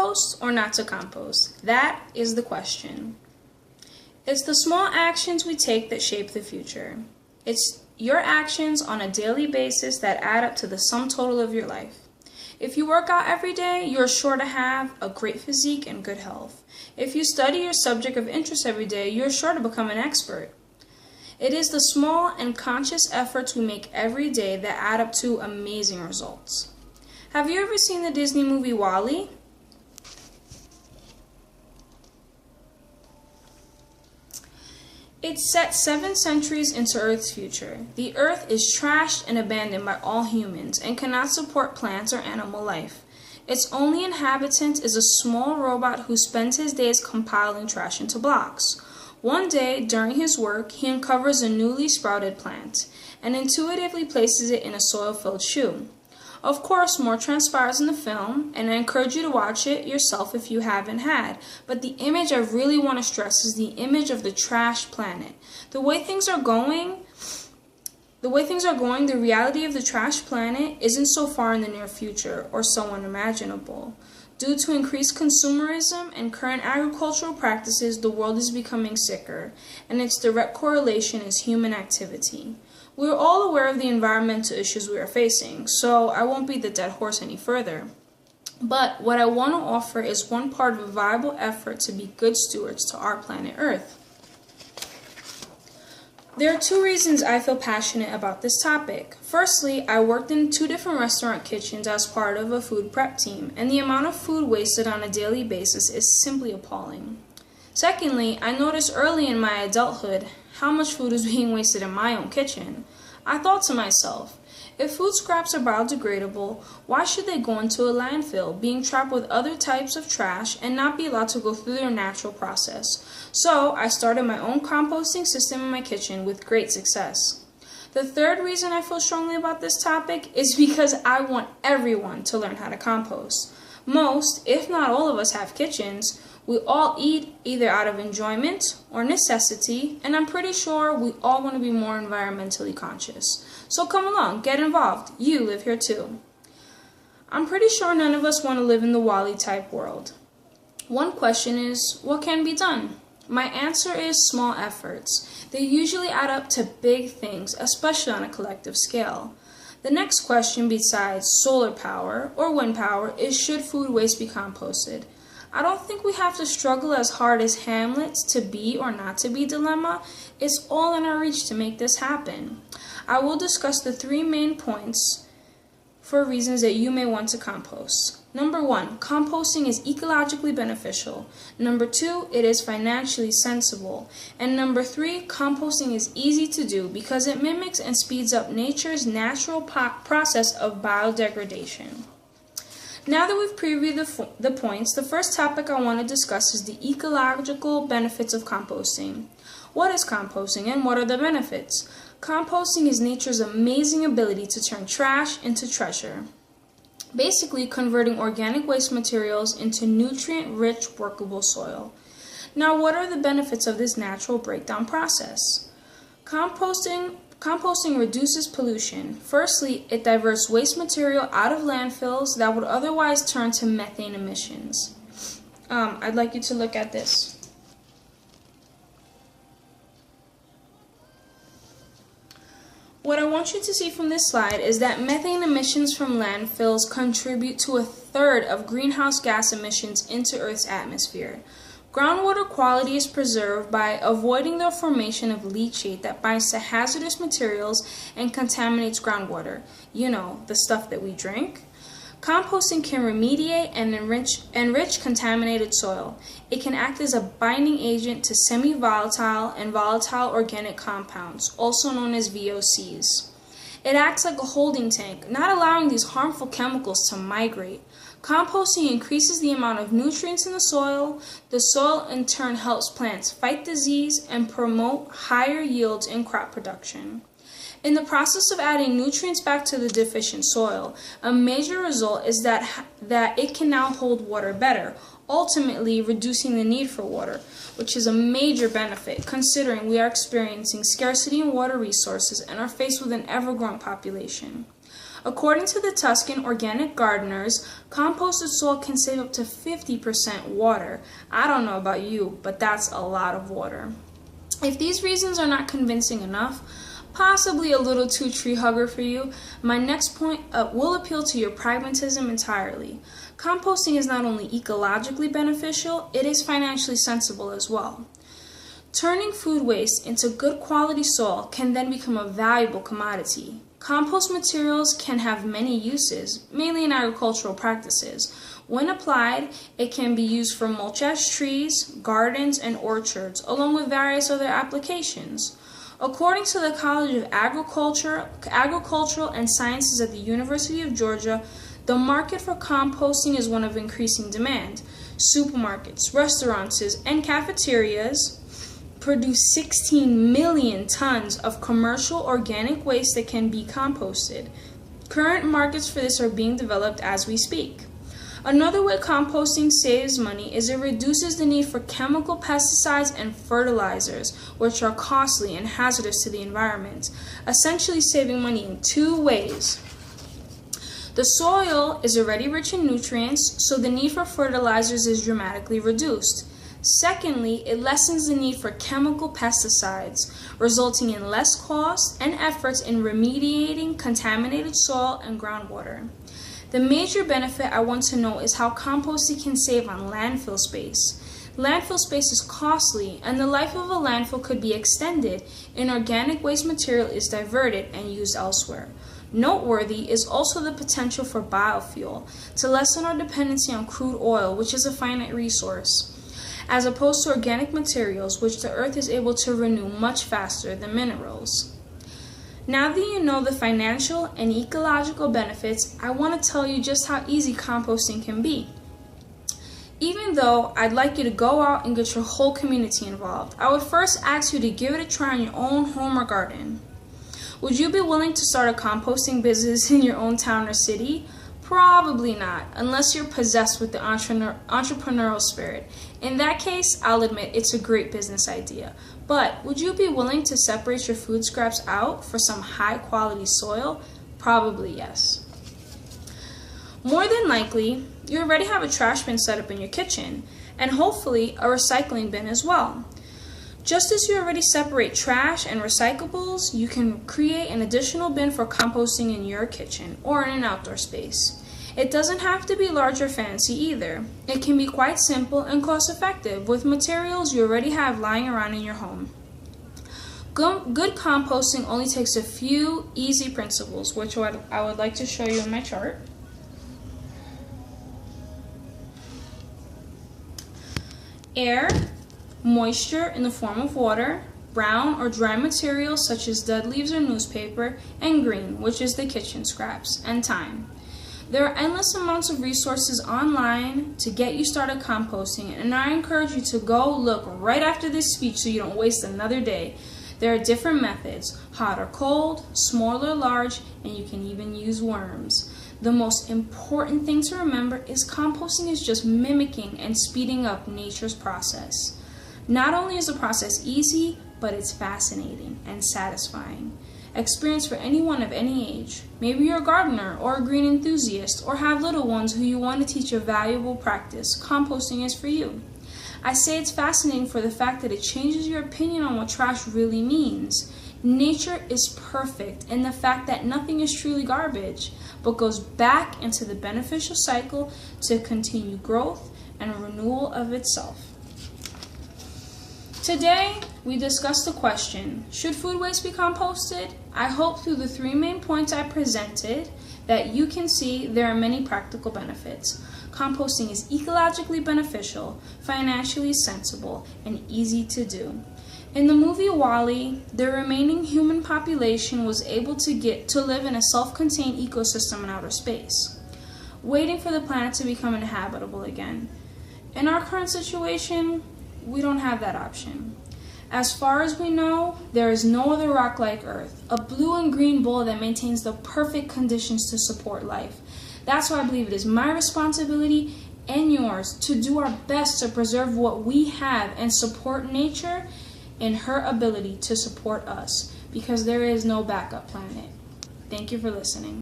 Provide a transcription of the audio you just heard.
compost or not to compost? That is the question. It's the small actions we take that shape the future. It's your actions on a daily basis that add up to the sum total of your life. If you work out every day, you're sure to have a great physique and good health. If you study your subject of interest every day, you're sure to become an expert. It is the small and conscious efforts we make every day that add up to amazing results. Have you ever seen the Disney movie WALL-E? It's set 7 centuries into Earth's future. The Earth is trashed and abandoned by all humans and cannot support plants or animal life. Its only inhabitant is a small robot who spends his days compiling trash into blocks. One day, during his work, he uncovers a newly sprouted plant and intuitively places it in a soil-filled shoe. Of course, more transpires in the film, and I encourage you to watch it yourself if you haven't had. But the image I really want to stress is the image of the trash planet. The way things are going, the reality of the trash planet isn't so far in the near future or so unimaginable. Due to increased consumerism and current agricultural practices, the world is becoming sicker, and its direct correlation is human activity. We are all aware of the environmental issues we are facing, so I won't beat the dead horse any further. But what I want to offer is one part of a viable effort to be good stewards to our planet Earth. There are 2 reasons I feel passionate about this topic. Firstly, I worked in 2 different restaurant kitchens as part of a food prep team, and the amount of food wasted on a daily basis is simply appalling. Secondly, I noticed early in my adulthood how much food was being wasted in my own kitchen. I thought to myself, if food scraps are biodegradable, why should they go into a landfill, being trapped with other types of trash and not be allowed to go through their natural process? So I started my own composting system in my kitchen with great success. The third reason I feel strongly about this topic is because I want everyone to learn how to compost. Most, if not all of us, have kitchens. We all eat either out of enjoyment or necessity, and I'm pretty sure we all want to be more environmentally conscious. So come along, get involved. You live here too. I'm pretty sure none of us want to live in the WALL-E type world. One question is, what can be done? My answer is small efforts. They usually add up to big things, especially on a collective scale. The next question besides solar power or wind power is, should food waste be composted? I don't think we have to struggle as hard as Hamlet's to be or not to be dilemma. It's all in our reach to make this happen. I will discuss the 3 main points for reasons that you may want to compost. Number 1, composting is ecologically beneficial. Number 2, it is financially sensible. And number 3, composting is easy to do because it mimics and speeds up nature's natural process of biodegradation. Now that we've previewed the points, the first topic I want to discuss is the ecological benefits of composting. What is composting and what are the benefits? Composting is nature's amazing ability to turn trash into treasure, basically converting organic waste materials into nutrient-rich workable soil. Now, what are the benefits of this natural breakdown process? Composting reduces pollution. Firstly, it diverts waste material out of landfills that would otherwise turn to methane emissions. I'd like you to look at this. What I want you to see from this slide is that methane emissions from landfills contribute to 1/3 of greenhouse gas emissions into Earth's atmosphere. Groundwater quality is preserved by avoiding the formation of leachate that binds to hazardous materials and contaminates groundwater. You know, the stuff that we drink. Composting can remediate and enrich contaminated soil. It can act as a binding agent to semi-volatile and volatile organic compounds, also known as VOCs. It acts like a holding tank, not allowing these harmful chemicals to migrate. Composting increases the amount of nutrients in the soil. The soil in turn helps plants fight disease and promote higher yields in crop production. In the process of adding nutrients back to the deficient soil, a major result is that it can now hold water better, ultimately reducing the need for water, which is a major benefit considering we are experiencing scarcity in water resources and are faced with an ever-growing population. According to the Tuscan organic gardeners, composted soil can save up to 50% water. I don't know about you, but that's a lot of water. If these reasons are not convincing enough, possibly a little too tree hugger for you, my next point will appeal to your pragmatism entirely. Composting is not only ecologically beneficial, it is financially sensible as well. Turning food waste into good quality soil can then become a valuable commodity. Compost materials can have many uses, mainly in agricultural practices. When applied, it can be used for mulch as trees, gardens, and orchards, along with various other applications. According to the College of Agricultural and Sciences at the University of Georgia, the market for composting is one of increasing demand. Supermarkets, restaurants, and cafeterias produce 16 million tons of commercial organic waste that can be composted. Current markets for this are being developed as we speak. Another way composting saves money is it reduces the need for chemical pesticides and fertilizers, which are costly and hazardous to the environment, essentially saving money in two ways. The soil is already rich in nutrients, so the need for fertilizers is dramatically reduced. Secondly, it lessens the need for chemical pesticides, resulting in less cost and efforts in remediating contaminated soil and groundwater. The major benefit I want to know is how composting can save on landfill space. Landfill space is costly, and the life of a landfill could be extended and organic waste material is diverted and used elsewhere. Noteworthy is also the potential for biofuel to lessen our dependency on crude oil, which is a finite resource, as opposed to organic materials, which the earth is able to renew much faster than minerals. Now that you know the financial and ecological benefits, I want to tell you just how easy composting can be. Even though I'd like you to go out and get your whole community involved, I would first ask you to give it a try in your own home or garden. Would you be willing to start a composting business in your own town or city? Probably not, unless you're possessed with the entrepreneurial spirit. In that case, I'll admit it's a great business idea. But would you be willing to separate your food scraps out for some high quality soil? Probably yes. More than likely, you already have a trash bin set up in your kitchen, and hopefully a recycling bin as well. Just as you already separate trash and recyclables, you can create an additional bin for composting in your kitchen or in an outdoor space. It doesn't have to be large or fancy either. It can be quite simple and cost-effective with materials you already have lying around in your home. Good composting only takes a few easy principles, which I would like to show you in my chart. Air, moisture in the form of water, brown or dry materials such as dead leaves or newspaper, and green, which is the kitchen scraps, and time. There are endless amounts of resources online to get you started composting, and I encourage you to go look right after this speech so you don't waste another day. There are different methods, hot or cold, small or large, and you can even use worms. The most important thing to remember is composting is just mimicking and speeding up nature's process. Not only is the process easy, but it's fascinating and satisfying. Experience for anyone of any age. Maybe you're a gardener or a green enthusiast or have little ones who you want to teach a valuable practice. Composting is for you. I say it's fascinating for the fact that it changes your opinion on what trash really means. Nature is perfect in the fact that nothing is truly garbage, but goes back into the beneficial cycle to continue growth and renewal of itself. Today, we discussed the question, should food waste be composted? I hope through the three main points I presented that you can see there are many practical benefits. Composting is ecologically beneficial, financially sensible, and easy to do. In the movie WALL-E, the remaining human population was able to live in a self-contained ecosystem in outer space, waiting for the planet to become inhabitable again. In our current situation, we don't have that option. As far as we know, there is no other rock like Earth, a blue and green bowl that maintains the perfect conditions to support life. That's why I believe it is my responsibility and yours to do our best to preserve what we have and support nature in her ability to support us, because there is no backup planet. Thank you for listening.